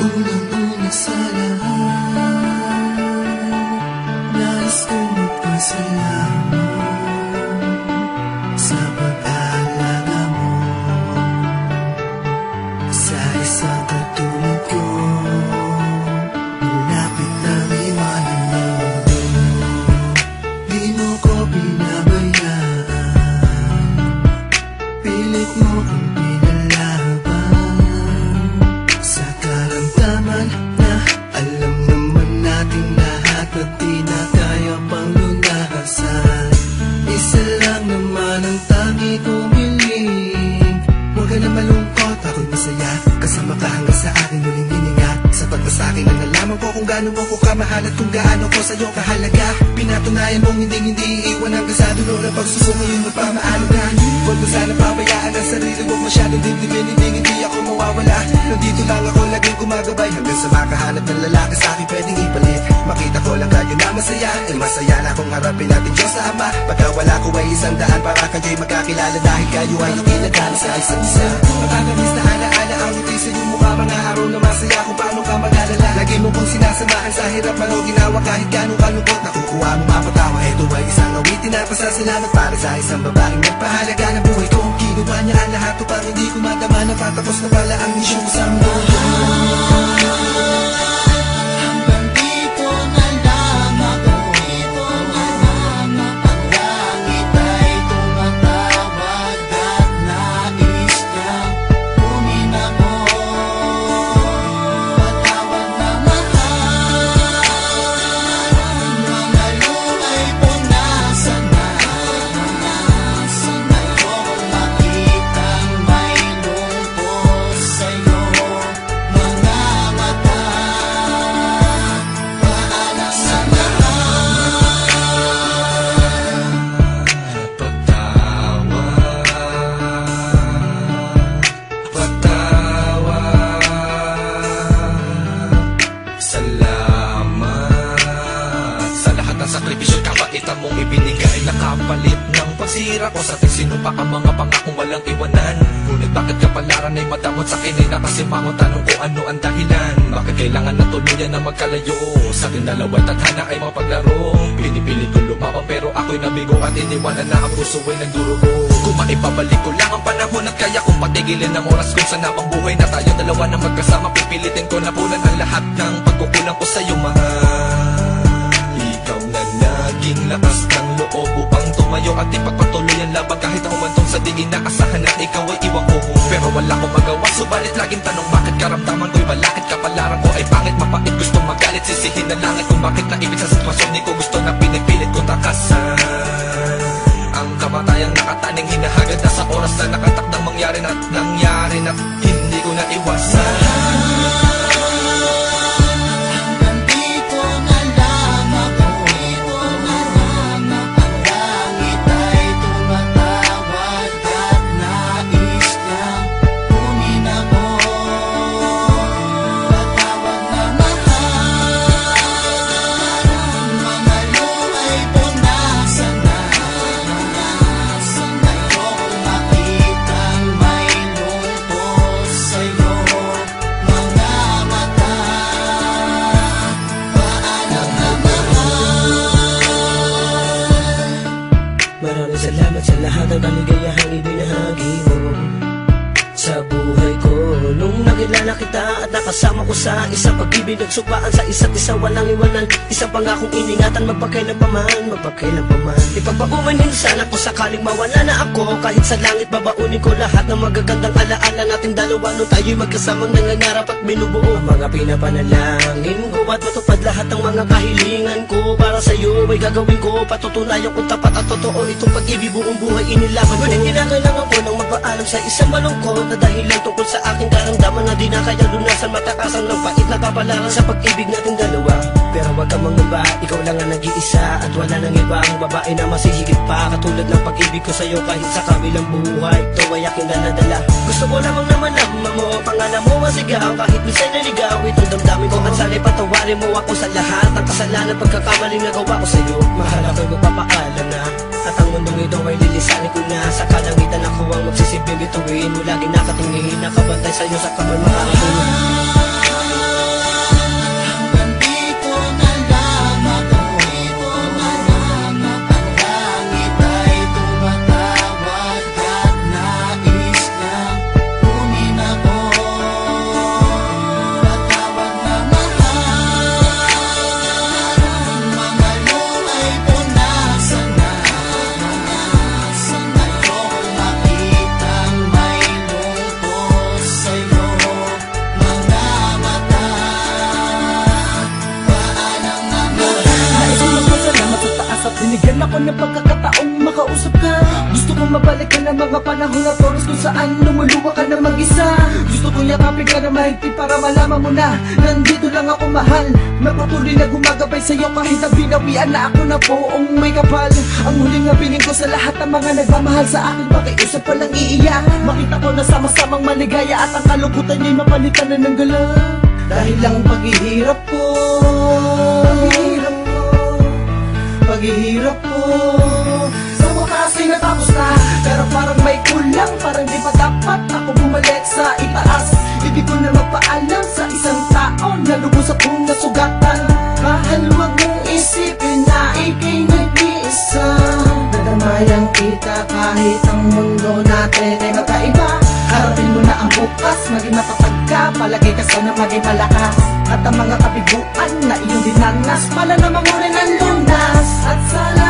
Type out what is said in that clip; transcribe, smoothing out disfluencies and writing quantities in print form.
Unang-una sa lahat, nais kong magpasalamat sa pag-aalaga mo sa isang katulad ko. Malapit na iwanan ng mundo, di mo ko pinabayaan, pilit mo kong pinalaban sa karamdaman na alam naman natin lahat na di na kaya pang lunasan. Isa lang naman ang tangi kong hiling, huwag ka na malungkot, ako'y masaya kasama ka hanggang sa aking muling hininga. Sapat na sa'kin ang nalaman ko kung gaano mo ko kamahal at kung gaano ko sa'yo kahalaga. Pinatunayan mong hindi iiwan hanggang sa dulo ng pagsusunod yung magpamaalagaan. Huwag mo sana pabayaan ang sarili, huwag masyadong dibdibin, hindi ako mawawala. Nandito lang ako laging gumagabay hanggang sa makahanap ng lalaki sa'kin pwedeng ipalit. Makita ko lang kayo na masaya, masaya na kung harapin natin Diyos sa Ama. Pagka wala ko ay 100 para kayo'y magkakilala dahil kayo ay itinagana sa isa't isa. Makakamiss na alaala ang ngiti sa iyong mukha, mga araw na masaya kung paano ka mag-alala. Lagi mo kong sinasamahan sa hirap mo ginawa kahit gano'ng kalungkot. Nakukuha mo mapatawa, ito ay isang awitin na pasasalamat para sa isang babaeng nagpahalaga ng buhay ko. Ginawa niya ang lahat upang hindi ko madama na patapos na pala ang misyon sa mundo. Mong ibinigay na kapalit ng pagsira ko sa sino pa ang mga pangakong walang iwanan. Ngunit bakit kapalaran ay madamot sa akin ay nakasimangot? Tanong ko ano ang dahilan, bakit kailangan na tuluyan na magkalayo? Sa ating dalawa tadhana ay mapaglaro. Pinipilit ko lumaban pero ako'y nabigo at iniwanan na ang puso ay nagdurugo. Kung maipabalik ko lang ang panahon at kaya kong patigilin ang oras kung saan ang buhay na tayo dalawa na magkasama, pipilitin ko na punan ang lahat ng pagkukulang ko sa'yo, mahal. Naging lakas ng loob upang tumayo at ipagpatuloy ang laban kahit humantong sa di inaasahan at ikaw ay iwan ko. Pero wala akong magawa, subalit laging tanong bakit karamdaman ko'y balakid kapalaran ko ay pangit, mapait, gusto magalit, sisihin na langit kung bakit naibig sa sitwasyon di ko gusto na pinipilit ko takasan. Ang kamatayang nakataning hinahagad na sa oras na nakatakdang mangyari na't nangyari na't hindi ko na iwasan. Maraming salamat sa lahat ng kaligayahang ibinahagi mo sa buhay ko. Nung nakilala kita at nakasama ko sa isang pag-ibig, nagsupaan sa isa't isa, walang iwanan. Isang pangakong iningatan, magpakailan paman, magpakailan paman. Ipagpaumanhin sana kung sakaling mawala na ako, kahit sa langit babaunin ko lahat ng magagandang alaala nating dalawa nung tayo'y magkasamang nangangarap at binubuo ang mga pinapanalangin ko at matupad lahat ng mga kahilingan ko. Para sa'yo ay gagawin ko, patutunayan kung tapat at totoo itong pag-ibig, buong buhay inilaban ko. Ngunit kinakailangan ko nang magpaalam sa isang malungkot na dahilan tungkol sa aking karamdaman na di na kaya lunasan, matakasan ng pait na kapalaran sa pag-ibig nating dalawa. Pero wag kang mangamba, ikaw lang ang nag-iisa at wala nang iba ang babae na masihigit pa katulad ng pag-ibig ko sa'yo kahit sa kabilang buhay. Ito ay aking daladala. Gusto ko lamang naman mo, pangalan mo masigaw kahit minsan naligaw itong damdamin ko at sana'y patawarin mo ako sa lahat ng kasalanan pagkakamaling nagawa ko sa'yo. Mahal ako'y magpapaalam na at ang mundong ito ay lilisanin ko na. Sa kalangitan ako ang magsisiping bituin mo, lagi nakatingin, nakabantay sa'yo sa kaman makakain. Nabigyan ako ng pagkakataong makausap ka. Gusto kong mabalik ka ng mga panahon na toros kung saan lumuluwa ka na mag-isa. Gusto kong yakapin ka na mahigpit para malaman mo na nandito lang ako mahal. Magpatuloy na gumagabay sa'yo kahit na binawian na ako na buong may kapal. Ang huling nabiling ko sa lahat ng mga nagmamahal sa akin, pakiusap pa lang iiyak. Makita ko na sama-samang maligaya at ang kalungkutan niya'y mapalitan na ng gala. Dahil lang paghihirap ko, paghihirap ko sa wakas ay natapos na. Pero parang may kulang, parang di pa dapat ako bumalik sa itaas. Ibig ko na magpaalam sa isang tao na lubos akong nasugatan. Mahal, wag mong isipin na ika'y nag-iisa. Nadamayan kita kahit ang mundo natin ay magkaiba. Harapin mo na ang bukas, maging matatag ka, palagi ka sana maging malakas. At ang mga kabiguan na iyong dinanas, pala namang rin ang lunas. At sa